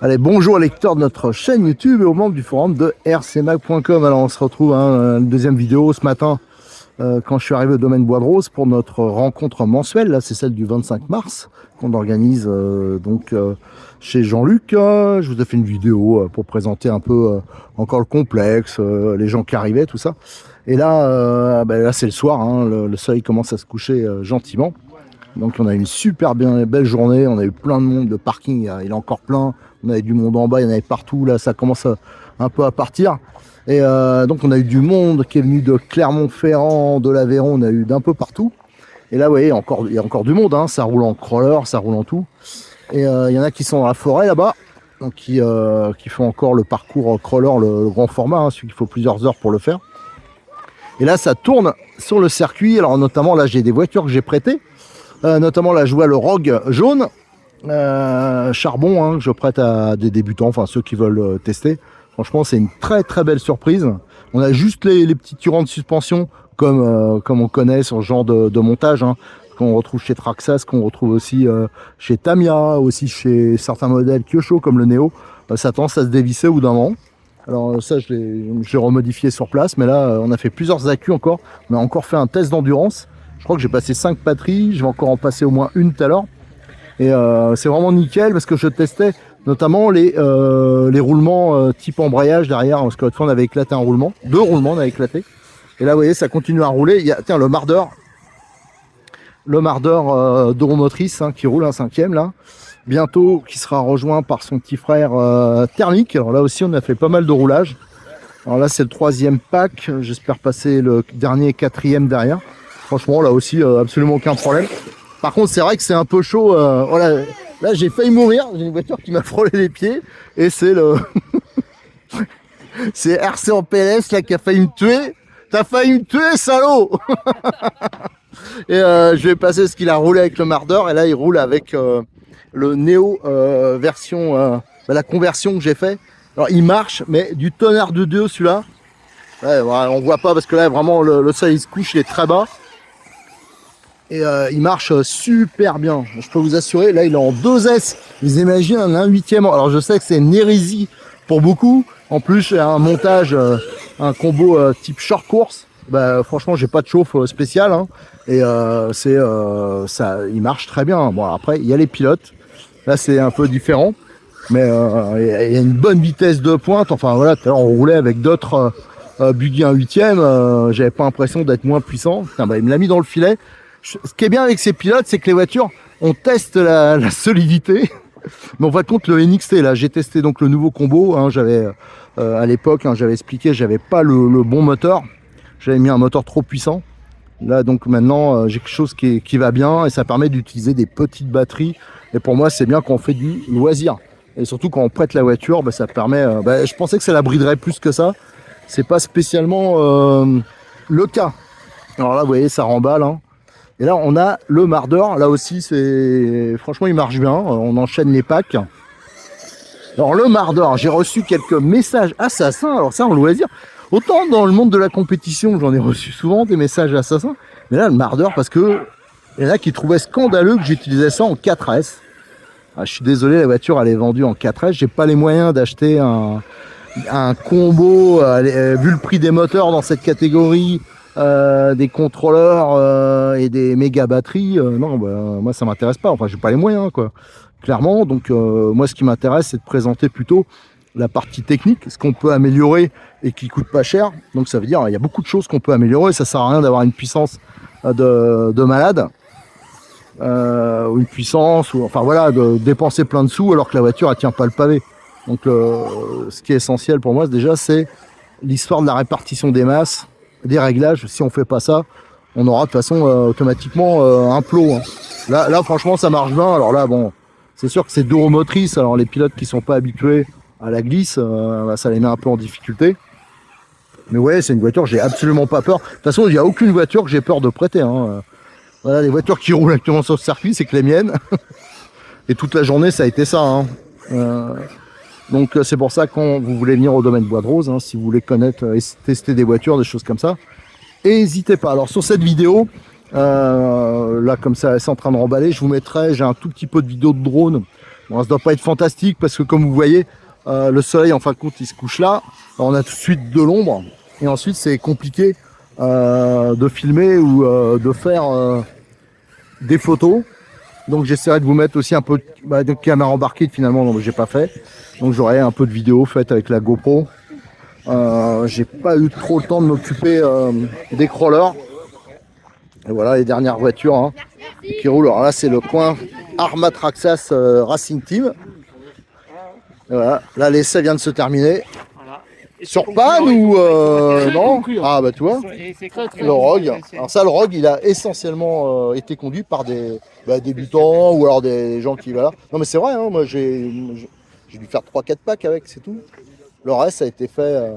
Allez, bonjour lecteurs de notre chaîne YouTube et aux membres du forum de rcmag.com. Alors on se retrouve une deuxième vidéo ce matin quand je suis arrivé au domaine Bois de Rose pour notre rencontre mensuelle. Là c'est celle du 25 mars qu'on organise chez Jean-Luc. Je vous ai fait une vidéo pour présenter un peu encore le complexe, les gens qui arrivaient, tout ça. Et là, là c'est le soir, hein, le soleil commence à se coucher gentiment. Donc on a une super belle journée, on a eu plein de monde, le parking il est encore plein, on avait du monde en bas, il y en avait partout, là ça commence un peu à partir. Et donc on a eu du monde qui est venu de Clermont-Ferrand, de l'Aveyron, on a eu d'un peu partout. Et là vous voyez, il y a encore du monde, hein, ça roule en crawler, ça roule en tout. Et il y en a qui sont dans la forêt là-bas, donc qui font encore le parcours crawler, le grand format, hein, celui qu'il faut plusieurs heures pour le faire. Et là ça tourne sur le circuit, alors notamment là j'ai des voitures que j'ai prêtées. Notamment là je vois le Rogue jaune charbon, hein, que je prête à des débutants, enfin ceux qui veulent tester. Franchement c'est une très très belle surprise. On a juste les petits turants de suspension comme on connaît sur ce genre de montage, hein, qu'on retrouve chez Traxxas, qu'on retrouve aussi chez Tamiya, aussi chez certains modèles Kyosho comme le Neo. Ça tend à se dévisser au bout d'un moment. Alors ça je l'ai remodifié sur place, mais là on a fait plusieurs accus encore. On a encore fait un test d'endurance. Je crois que j'ai passé 5 batteries, je vais encore en passer au moins une tout à l'heure. Et c'est vraiment nickel parce que je testais notamment les roulements type embrayage derrière, parce que l'autre fois on avait éclaté un roulement, 2 roulements on avait éclaté. Et là vous voyez ça continue à rouler. Il y a tiens, le mardeur d'Euromotrice, hein, qui roule un 5e là, bientôt, qui sera rejoint par son petit frère thermique. Alors là aussi on a fait pas mal de roulage. Alors là c'est le 3e pack, j'espère passer le dernier 4e derrière. Franchement, là aussi, absolument aucun problème. Par contre, c'est vrai que c'est un peu chaud. Voilà. Là, j'ai failli mourir. J'ai une voiture qui m'a frôlé les pieds. Et c'est le... c'est RC en PLS là, qui a failli me tuer. T'as failli me tuer, salaud. Et je vais passer ce qu'il a roulé avec le mardeur. Et là, il roule avec le Neo version... la conversion que j'ai fait. Alors, il marche, mais du tonnerre de Dieu, celui-là. Ouais, voilà, on voit pas parce que là, vraiment, le soleil il se couche, il est très bas. Et il marche super bien, je peux vous assurer. Là il est en 2S, vous imaginez un 1/8e. Alors je sais que c'est une hérésie pour beaucoup. En plus un montage, un combo type short course. Bah, franchement j'ai pas de chauffe spécial, hein. Et ça, il marche très bien. Bon après il y a les pilotes, là c'est un peu différent. Mais il y a une bonne vitesse de pointe. Enfin voilà, tout à l'heure on roulait avec d'autres buggy 1/8e, j'avais pas l'impression d'être moins puissant. Putain, bah, il me l'a mis dans le filet. Ce qui est bien avec ces pilotes, c'est que les voitures, on teste la solidité. Mais on va compte le NXT, là, j'ai testé donc le nouveau combo, hein, j'avais à l'époque, hein, j'avais expliqué, j'avais pas le bon moteur. J'avais mis un moteur trop puissant. Là, donc maintenant, j'ai quelque chose qui va bien et ça permet d'utiliser des petites batteries. Et pour moi, c'est bien quand on fait du loisir. Et surtout quand on prête la voiture, ça permet... je pensais que ça la briderait plus que ça. C'est pas spécialement le cas. Alors là, vous voyez, ça remballe, hein. Et là, on a le mardeur. Là aussi, franchement, il marche bien. On enchaîne les packs. Alors, le mardeur, j'ai reçu quelques messages assassins. Alors ça, on le dire. Autant dans le monde de la compétition, j'en ai reçu souvent des messages assassins. Mais là, le mardeur, parce que il y en a qui trouvaient scandaleux que j'utilisais ça en 4S. Ah, je suis désolé, la voiture, elle est vendue en 4S. J'ai pas les moyens d'acheter un combo, vu le prix des moteurs dans cette catégorie. Des contrôleurs et des méga batteries, non, moi ça m'intéresse pas. Enfin, j'ai pas les moyens, quoi, clairement. Donc moi, ce qui m'intéresse, c'est de présenter plutôt la partie technique, ce qu'on peut améliorer et qui coûte pas cher. Donc ça veut dire il y a beaucoup de choses qu'on peut améliorer. Ça sert à rien d'avoir une puissance de malade, ou une puissance, ou enfin voilà, de dépenser plein de sous alors que la voiture elle tient pas le pavé. Donc ce qui est essentiel pour moi, déjà, c'est l'histoire de la répartition des masses, des réglages. Si on fait pas ça, on aura de toute façon automatiquement un plot, hein. Là franchement ça marche bien. Alors là bon, c'est sûr que c'est d'Euromotrice, alors les pilotes qui sont pas habitués à la glisse, ça les met un peu en difficulté. Mais ouais, c'est une voiture, j'ai absolument pas peur. De toute façon, il n'y a aucune voiture que j'ai peur de prêter, hein. Voilà, les voitures qui roulent actuellement sur ce circuit, c'est que les miennes. Et toute la journée ça a été ça, hein. Donc c'est pour ça que quand vous voulez venir au domaine Bois de Rose, hein, si vous voulez connaître et tester des voitures, des choses comme ça, n'hésitez pas. Alors sur cette vidéo, là comme ça c'est en train de remballer, je vous mettrai, j'ai un tout petit peu de vidéo de drone Bon, ça doit pas être fantastique parce que comme vous voyez, le soleil en fin de compte il se couche là. Alors, on a tout de suite de l'ombre et ensuite c'est compliqué de filmer ou de faire des photos. Donc j'essaierai de vous mettre aussi un peu de caméra embarquée finalement, donc j'ai pas fait. Donc j'aurai un peu de vidéos faites avec la GoPro. J'ai pas eu trop le temps de m'occuper des crawlers. Et voilà les dernières voitures hein, qui roulent. Alors là c'est le coin Arma Traxxas Racing Team. Et voilà, là l'essai vient de se terminer. Sur panne ou non? Ah bah tu vois, le Rogue. Alors ça le Rogue il a essentiellement été conduit par des débutants ou alors des gens qui voilà. Non mais c'est vrai, hein, moi j'ai dû faire 3-4 packs avec, c'est tout. Le reste ça a été fait.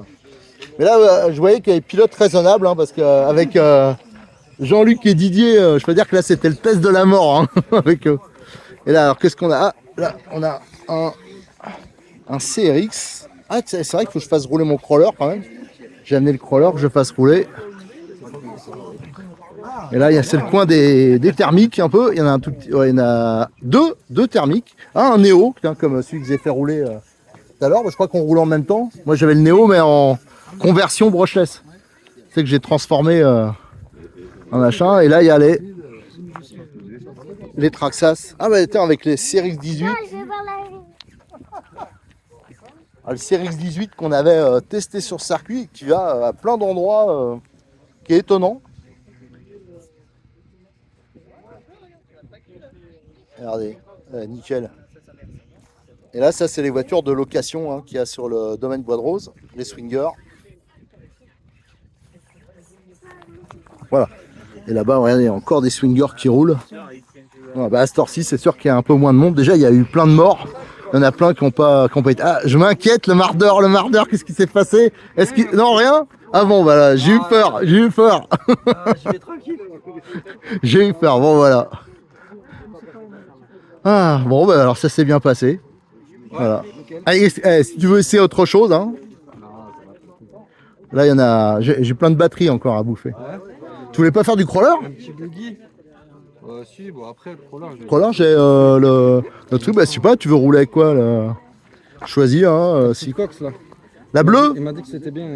Mais là je voyais qu'il y avait pilote raisonnable hein, parce qu'avec Jean-Luc et Didier, je peux dire que là c'était le test de la mort hein, avec eux. Et là alors qu'est-ce qu'on a? Ah, là on a un CRX. Ah, c'est vrai qu'il faut que je fasse rouler mon crawler quand même. J'ai amené le crawler que je fasse rouler. Et là, c'est le coin des thermiques un peu. Il y en a un tout petit, ouais, il y en a deux thermiques. Un Néo, comme celui que j'ai fait rouler tout à l'heure. Je crois qu'on roule en même temps. Moi, j'avais le Néo, mais en conversion brushless. C'est que j'ai transformé en machin. Et là, il y a les Traxxas. Ah, bah, tiens, avec les CRX 18. Le CRX 18 qu'on avait testé sur circuit, qui va à plein d'endroits, qui est étonnant. Regardez, nickel. Et là, ça, c'est les voitures de location hein, qu'il y a sur le domaine Bois de Rose, les swingers. Voilà. Et là-bas, regardez, il y a encore des swingers qui roulent. Ah, bah, à cette heure-ci, c'est sûr qu'il y a un peu moins de monde. Déjà, il y a eu plein de morts. Il y en a plein qui n'ont pas été. Ah, je m'inquiète, le mardeur, qu'est-ce qui s'est passé? Est-ce qu'il. Non, rien? Ah bon, voilà, j'ai eu peur. Je vais tranquille. J'ai eu peur, bon, voilà. Ah, bon, bah alors ça s'est bien passé. Voilà. Allez, si tu veux essayer autre chose, hein. Là, il y en a. J'ai plein de batteries encore à bouffer. Tu voulais pas faire du crawler? Un petit buggy. Si, bon après le crawler. Crawler, j'ai le truc, bah, je sais pas, tu veux rouler avec quoi là? Choisis, hein. Si... Cox là. La bleue? Il m'a dit que c'était bien.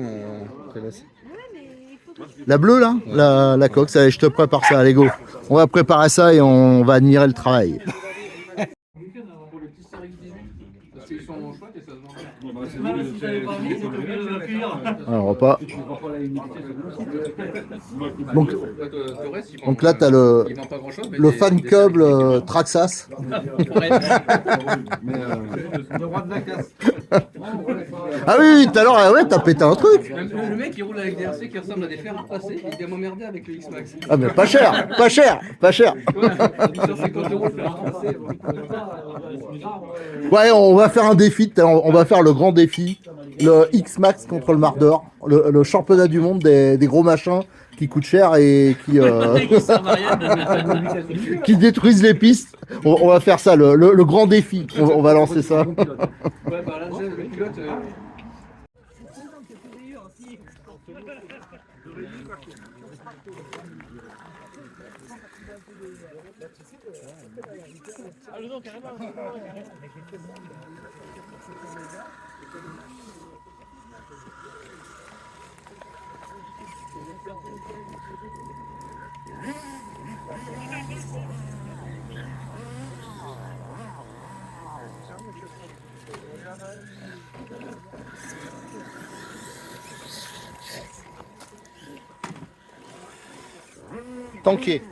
La bleue là? Ouais. La Cox, allez, je te prépare ça, allez go. On va préparer ça et on va admirer le travail. Un repas. Donc là, tu as le fan club Traxxas. Ah oui, tout à l'heure, ouais, t'as pété un truc. Le mec il roule avec des RC qui ressemblent à des fers à repasser, il vient m'emmerder avec le X-Max. Ah mais pas cher. Ouais, 150 € le fer à repasser. Ouais, on va faire un défi, on va faire le grand défi, le X-Max contre le Mardeur, le championnat du monde des gros machins qui coûtent cher et qui, qui détruisent les pistes. On va faire ça, le grand défi, on va lancer ça. Ouais, bah là, le pilote. Tanké.